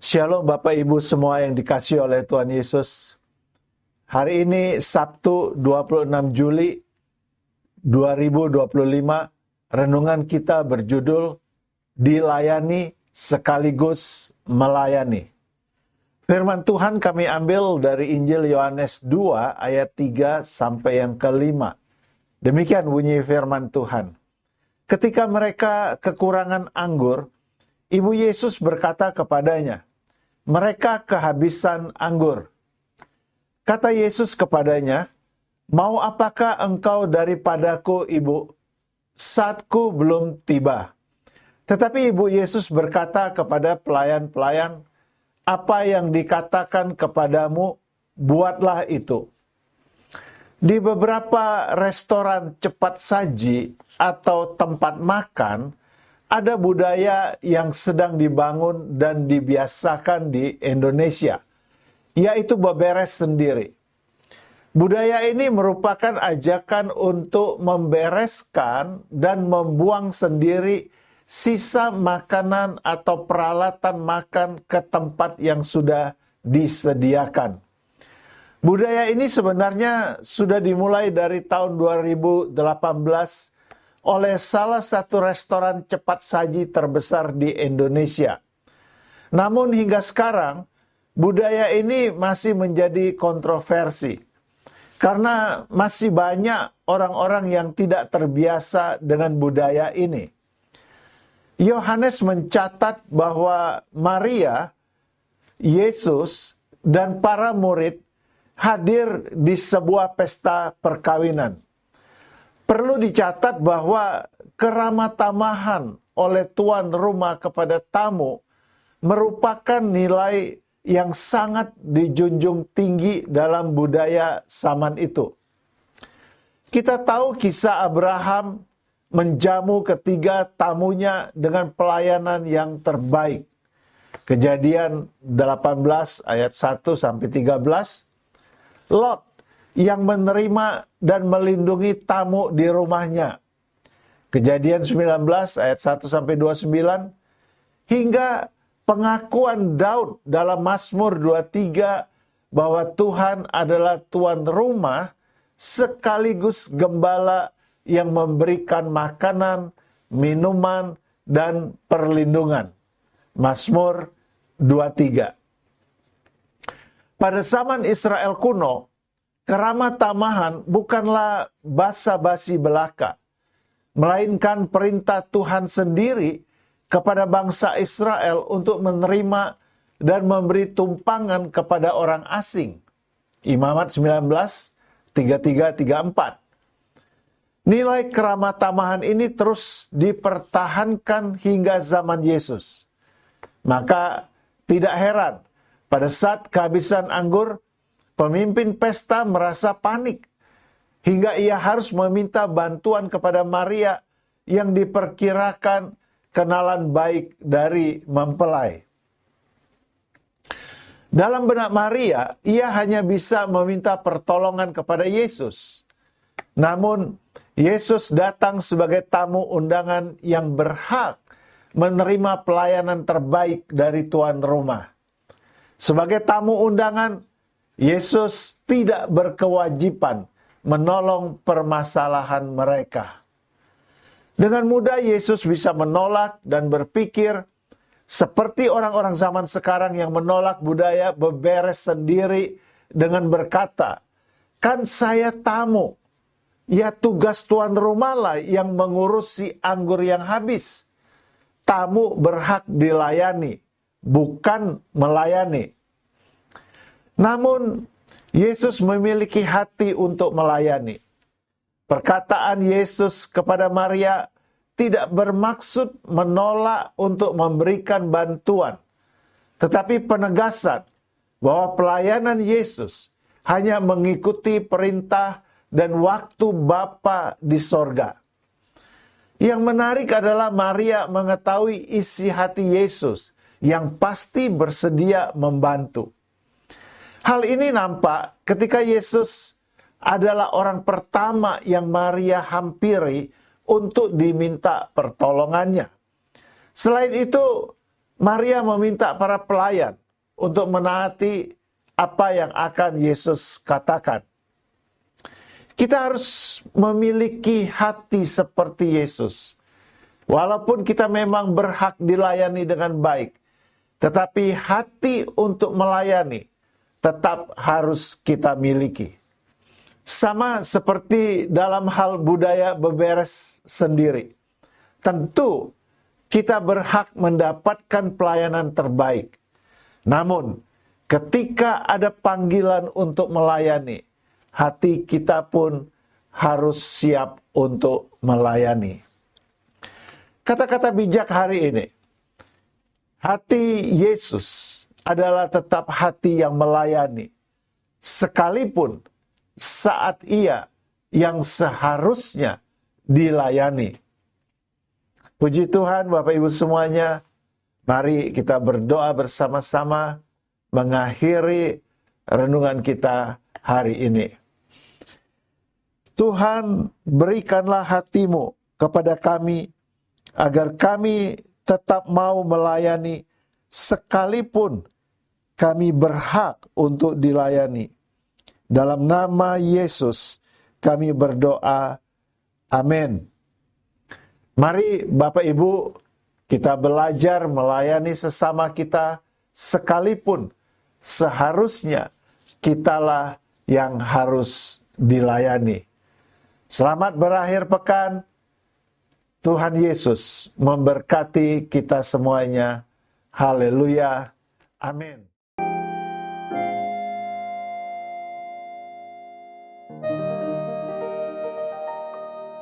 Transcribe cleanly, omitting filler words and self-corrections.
Shalom Bapak Ibu semua yang dikasihi oleh Tuhan Yesus. Hari ini Sabtu 26 Juli 2025, renungan kita berjudul Dilayani sekaligus melayani. Firman Tuhan kami ambil dari Injil Yohanes 2 ayat 3 sampai yang ke-5. Demikian bunyi firman Tuhan. Ketika mereka kekurangan anggur, Ibu Yesus berkata kepadanya, "Mereka kehabisan anggur." Kata Yesus kepadanya, "Mau apakah engkau daripadaku, Ibu? Saatku belum tiba." Tetapi Ibu Yesus berkata kepada pelayan-pelayan, "Apa yang dikatakan kepadamu, buatlah itu." Di beberapa restoran cepat saji atau tempat makan, ada budaya yang sedang dibangun dan dibiasakan di Indonesia, yaitu beberes sendiri. Budaya ini merupakan ajakan untuk membereskan dan membuang sendiri sisa makanan atau peralatan makan ke tempat yang sudah disediakan. Budaya ini sebenarnya sudah dimulai dari tahun 2018 oleh salah satu restoran cepat saji terbesar di Indonesia. Namun hingga sekarang, budaya ini masih menjadi kontroversi. Karena masih banyak orang-orang yang tidak terbiasa dengan budaya ini. Yohanes mencatat bahwa Maria, Yesus, dan para murid hadir di sebuah pesta perkawinan. Perlu dicatat bahwa keramah tamahan oleh tuan rumah kepada tamu merupakan nilai yang sangat dijunjung tinggi dalam budaya zaman itu. Kita tahu kisah Abraham menjamu ketiga tamunya dengan pelayanan yang terbaik. Kejadian 18 ayat 1 sampai 13. Lot yang menerima dan melindungi tamu di rumahnya. Kejadian 19 ayat 1 sampai 29 hingga pengakuan Daud dalam Mazmur 23 bahwa Tuhan adalah tuan rumah sekaligus gembala yang memberikan makanan, minuman, dan perlindungan. Mazmur 23. Pada zaman Israel kuno, keramah tamahan bukanlah basa-basi belaka, melainkan perintah Tuhan sendiri kepada bangsa Israel untuk menerima dan memberi tumpangan kepada orang asing. Imamat 19, 33-34. Nilai keramah tamahan ini terus dipertahankan hingga zaman Yesus. Maka tidak heran, pada saat kehabisan anggur, pemimpin pesta merasa panik hingga ia harus meminta bantuan kepada Maria yang diperkirakan kenalan baik dari mempelai. Dalam benak Maria, ia hanya bisa meminta pertolongan kepada Yesus. Namun, Yesus datang sebagai tamu undangan yang berhak menerima pelayanan terbaik dari tuan rumah. Sebagai tamu undangan, Yesus tidak berkewajiban menolong permasalahan mereka. Dengan mudah Yesus bisa menolak dan berpikir seperti orang-orang zaman sekarang yang menolak budaya beberes sendiri dengan berkata, "Kan saya tamu, ya tugas tuan rumah lah yang mengurusi anggur yang habis. Tamu berhak dilayani, bukan melayani." Namun, Yesus memiliki hati untuk melayani. Perkataan Yesus kepada Maria tidak bermaksud menolak untuk memberikan bantuan, tetapi penegasan bahwa pelayanan Yesus hanya mengikuti perintah dan waktu Bapa di sorga. Yang menarik adalah Maria mengetahui isi hati Yesus yang pasti bersedia membantu. Hal ini nampak ketika Yesus adalah orang pertama yang Maria hampiri untuk diminta pertolongannya. Selain itu, Maria meminta para pelayan untuk menaati apa yang akan Yesus katakan. Kita harus memiliki hati seperti Yesus. Walaupun kita memang berhak dilayani dengan baik, tetapi hati untuk melayani tetap harus kita miliki. Sama seperti dalam hal budaya beberes sendiri. Tentu kita berhak mendapatkan pelayanan terbaik. Namun, ketika ada panggilan untuk melayani, hati kita pun harus siap untuk melayani. Kata-kata bijak hari ini, hati Yesus adalah tetap hati yang melayani, sekalipun saat ia yang seharusnya dilayani. Puji Tuhan, Bapak Ibu semuanya, mari kita berdoa bersama-sama mengakhiri renungan kita hari ini. Tuhan, berikanlah hati-Mu kepada kami, agar kami tetap mau melayani, sekalipun kami berhak untuk dilayani. Dalam nama Yesus kami berdoa, amin. Mari Bapak Ibu, kita belajar melayani sesama kita, sekalipun seharusnya kitalah yang harus dilayani. Selamat berakhir pekan. Tuhan Yesus memberkati kita semuanya. Haleluya. Amin.